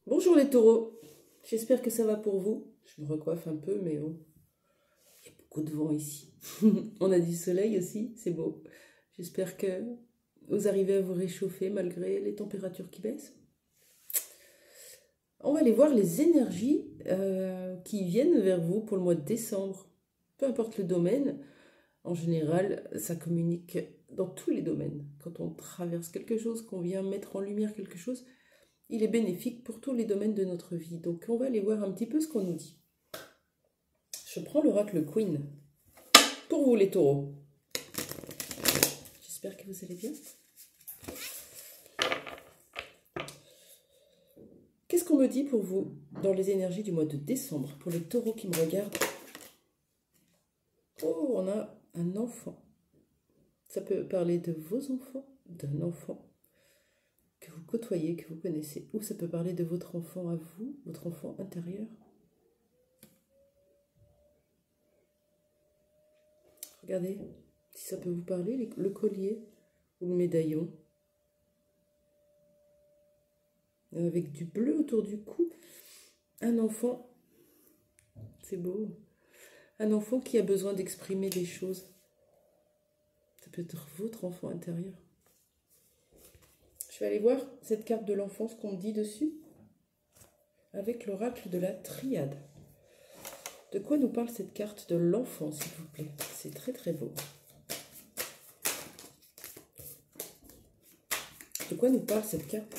Bonjour les taureaux, j'espère que ça va pour vous. Je me recoiffe un peu, mais oh, il y a beaucoup de vent ici. On a du soleil aussi, c'est beau. J'espère que vous arrivez à vous réchauffer malgré les températures qui baissent. On va aller voir les énergies qui viennent vers vous pour le mois de décembre. Peu importe le domaine, en général, ça communique dans tous les domaines. Quand on traverse quelque chose, qu'on vient mettre en lumière quelque chose, il est bénéfique pour tous les domaines de notre vie. Donc on va aller voir un petit peu ce qu'on nous dit. Je prends l'oracle Queen. Pour vous les taureaux. J'espère que vous allez bien. Qu'est-ce qu'on me dit pour vous dans les énergies du mois de décembre, pour les taureaux qui me regardent? Oh, on a un enfant. Ça peut parler de vos enfants, d'un enfant que vous côtoyez, que vous connaissez, ou ça peut parler de votre enfant à vous, votre enfant intérieur. Regardez si ça peut vous parler, le collier ou le médaillon. Avec du bleu autour du cou. Un enfant, c'est beau. Un enfant qui a besoin d'exprimer des choses. Ça peut être votre enfant intérieur. Je vais aller voir cette carte de l'enfant, ce qu'on me dit dessus, avec l'oracle de la triade. De quoi nous parle cette carte de l'enfant, s'il vous plaît? C'est très très beau. De quoi nous parle cette carte?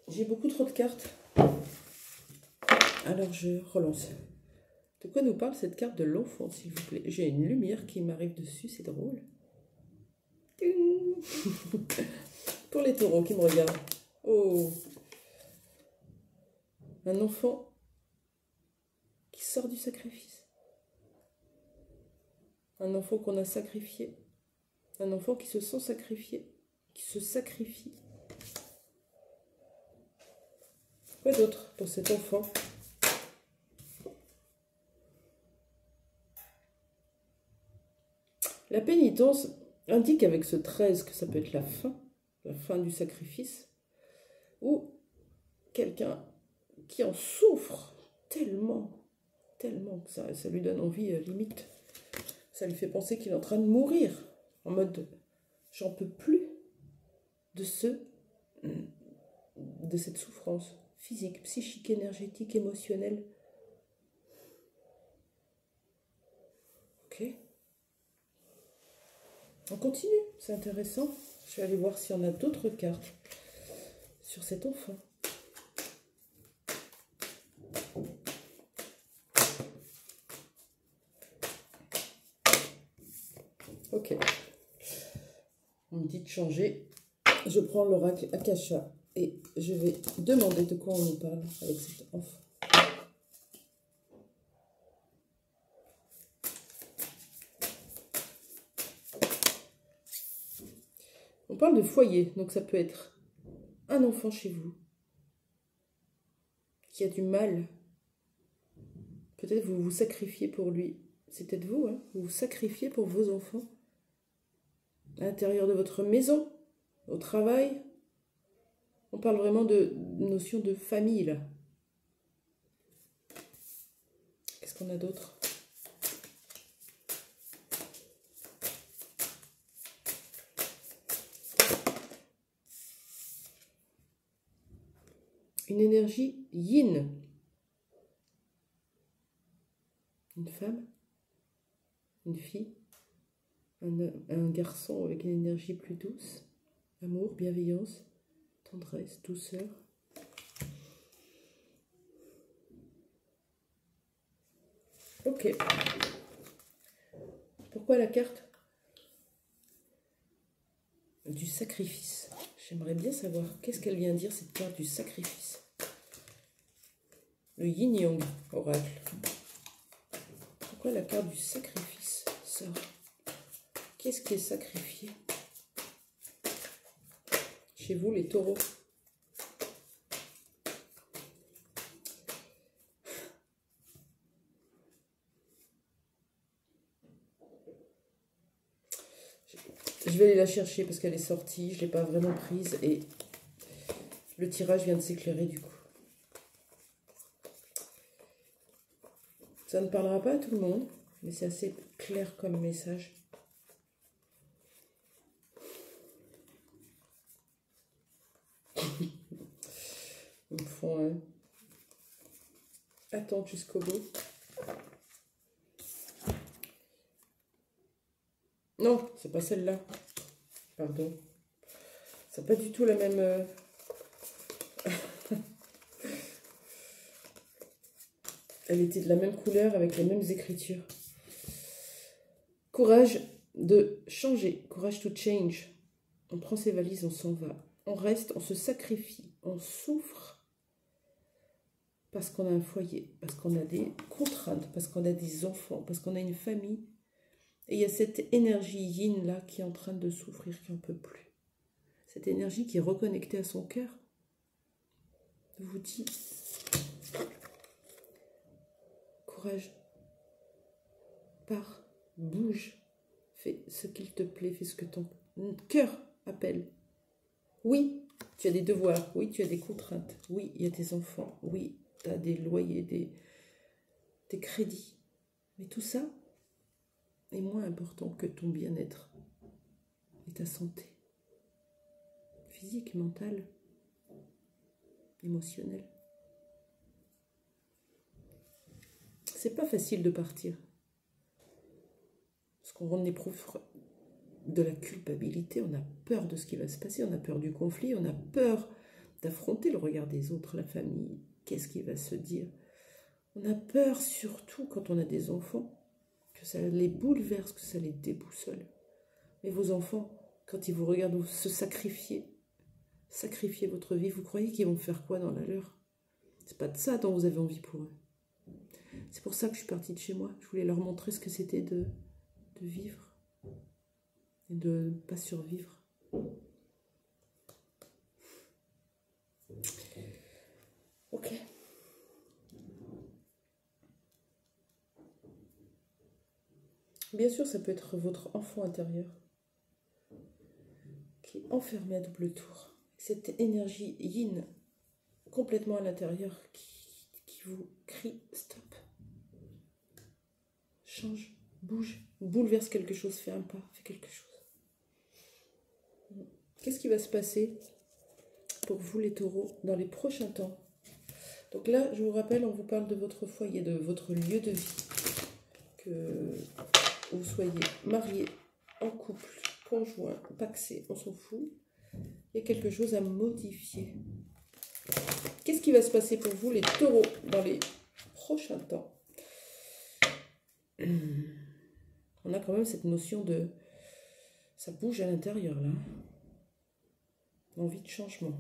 J'ai beaucoup trop de cartes. Alors je relance. De quoi nous parle cette carte de l'enfant, s'il vous plaît? J'ai une lumière qui m'arrive dessus, c'est drôle. Pour les taureaux qui me regardent. Oh, un enfant qui sort du sacrifice. Un enfant qu'on a sacrifié. Un enfant qui se sent sacrifié, qui se sacrifie. Quoi d'autre pour cet enfant? La pénitence indique avec ce 13 que ça peut être la fin du sacrifice, ou quelqu'un qui en souffre tellement que ça lui donne envie, limite. Ça lui fait penser qu'il est en train de mourir, en mode j'en peux plus de cette souffrance physique, psychique, énergétique, émotionnelle. Ok. On continue, c'est intéressant. Je vais aller voir s'il y en a d'autres cartes sur cet enfant. Ok. On me dit de changer. Je prends l'oracle Akasha et je vais demander de quoi on nous parle avec cet enfant. On parle de foyer, donc ça peut être un enfant chez vous qui a du mal. Peut-être vous vous sacrifiez pour lui. C'est peut-être vous, hein? Vous vous sacrifiez pour vos enfants. À l'intérieur de votre maison, au travail. On parle vraiment de notion de famille, là. Qu'est-ce qu'on a d'autre? Une énergie yin. Une femme, une fille, un garçon avec une énergie plus douce. Amour, bienveillance, tendresse, douceur. Ok. Pourquoi la carte du sacrifice? J'aimerais bien savoir qu'est-ce qu'elle vient dire, cette carte du sacrifice. Le yin-yang oracle. Pourquoi la carte du sacrifice sort? Qu'est-ce qui est sacrifié chez vous, les taureaux? Je vais aller la chercher parce qu'elle est sortie. Je ne l'ai pas vraiment prise et le tirage vient de s'éclairer du coup. Ça ne parlera pas à tout le monde, mais c'est assez clair comme message. Ils me font attendre jusqu'au bout. Non, c'est pas celle-là. Pardon. C'est pas du tout la même... Elle était de la même couleur avec les mêmes écritures. Courage de changer. Courage to change. On prend ses valises, on s'en va. On reste, on se sacrifie. On souffre parce qu'on a un foyer, parce qu'on a des contraintes, parce qu'on a des enfants, parce qu'on a une famille. Et il y a cette énergie yin là qui est en train de souffrir, qui n'en peut plus. Cette énergie qui est reconnectée à son cœur vous dit courage, pars, bouge, fais ce qu'il te plaît, fais ce que ton cœur appelle. Oui, tu as des devoirs, oui, tu as des contraintes, oui, il y a tes enfants, oui, tu as des loyers, des crédits. Mais tout ça est moins important que ton bien-être et ta santé physique, mentale, émotionnelle. C'est pas facile de partir. Parce qu'on éprouve de la culpabilité, on a peur de ce qui va se passer, on a peur du conflit, on a peur d'affronter le regard des autres, la famille, qu'est-ce qui va se dire. On a peur surtout quand on a des enfants, que ça les bouleverse, que ça les déboussole. Mais vos enfants, quand ils vous regardent se sacrifier votre vie, vous croyez qu'ils vont faire quoi dans la leur? C'est pas de ça dont vous avez envie pour eux. C'est pour ça que je suis partie de chez moi. Je voulais leur montrer ce que c'était de vivre et de ne pas survivre. Ok. Bien sûr, ça peut être votre enfant intérieur qui est enfermé à double tour. Cette énergie yin complètement à l'intérieur qui vous crie stop. Change, bouge, bouleverse quelque chose, fais un pas, fais quelque chose. Qu'est-ce qui va se passer pour vous les taureaux dans les prochains temps? Donc là, je vous rappelle, on vous parle de votre foyer, de votre lieu de vie. Que vous soyez marié, en couple, conjoint, pacsé, on s'en fout. Il y a quelque chose à modifier. Qu'est-ce qui va se passer pour vous les taureaux dans les prochains temps? On a quand même cette notion de... Ça bouge à l'intérieur, là. Envie de changement.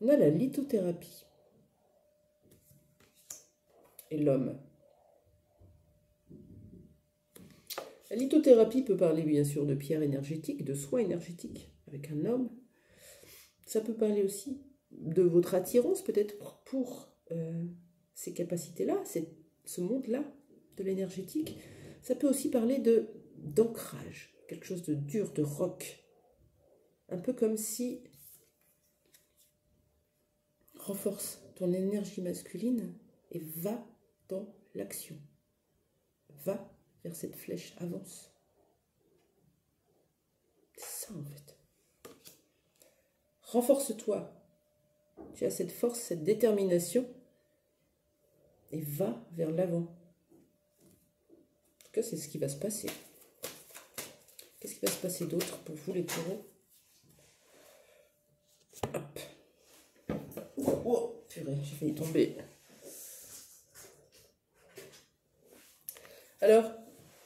On a la lithothérapie. Et l'homme. La lithothérapie peut parler bien sûr de pierre énergétique, de soins énergétiques avec un homme. Ça peut parler aussi de votre attirance peut-être pour ces capacités-là, ce monde-là de l'énergétique. Ça peut aussi parler d'ancrage, quelque chose de dur, de rock. Un peu comme si renforce ton énergie masculine et va dans l'action. Va vers cette flèche, avance. C'est ça en fait. Renforce-toi. Tu as cette force, cette détermination et va vers l'avant. En tout cas, c'est ce qui va se passer. Qu'est-ce qui va se passer d'autre pour vous les taureaux? Hop. Oh, purée, j'ai failli tomber. Alors,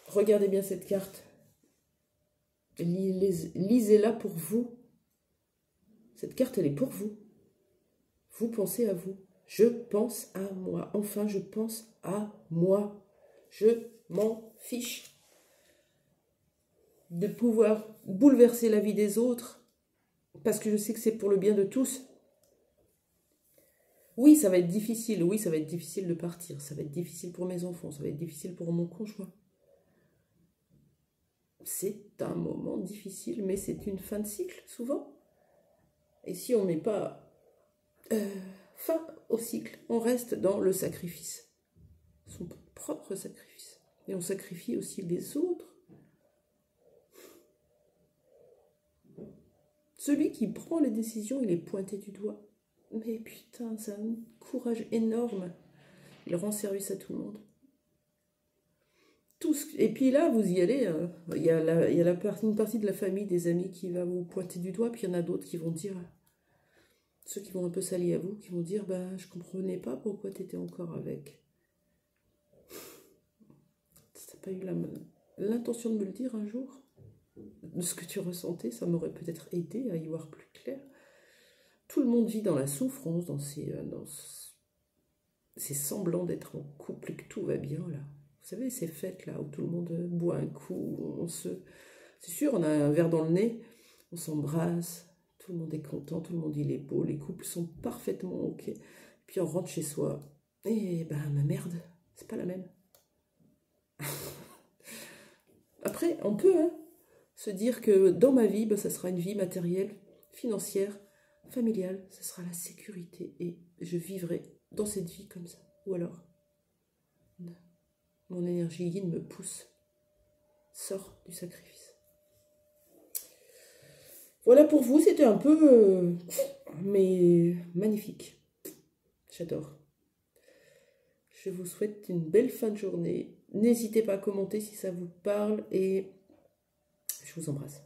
regardez bien cette carte. Lisez-la pour vous. Cette carte, elle est pour vous. Vous pensez à vous. Je pense à moi. Enfin, je pense à moi. Je m'en fiche de pouvoir bouleverser la vie des autres parce que je sais que c'est pour le bien de tous. Oui, ça va être difficile. Oui, ça va être difficile de partir. Ça va être difficile pour mes enfants. Ça va être difficile pour mon conjoint. C'est un moment difficile, mais c'est une fin de cycle, souvent. Et si on met pas fin au cycle, on reste dans le sacrifice. Son propre sacrifice. Et on sacrifie aussi les autres. Celui qui prend les décisions, il est pointé du doigt. Mais putain, c'est un courage énorme. Il rend service à tout le monde. Et puis là, vous y allez, il y a, une partie de la famille, des amis qui va vous pointer du doigt, puis il y en a d'autres qui vont dire, ceux qui vont un peu s'allier à vous, qui vont dire, bah, je comprenais pas pourquoi tu étais encore avec. T'as pas eu l'intention de me le dire un jour? De ce que tu ressentais, ça m'aurait peut-être aidé à y voir plus clair. Tout le monde vit dans la souffrance, dans ces semblants d'être en couple et que tout va bien là. Vous savez, ces fêtes là où tout le monde boit un coup, c'est sûr, on a un verre dans le nez, on s'embrasse, tout le monde est content, tout le monde il est beau, les couples sont parfaitement ok. Puis on rentre chez soi, et ben ma merde, c'est pas la même. Après, on peut se dire que dans ma vie, ben, ça sera une vie matérielle, financière, familiale, ça sera la sécurité et je vivrai dans cette vie comme ça. Ou alors, mon énergie yin me pousse, sort du sacrifice. Voilà pour vous, c'était un peu, mais magnifique. J'adore. Je vous souhaite une belle fin de journée. N'hésitez pas à commenter si ça vous parle et je vous embrasse.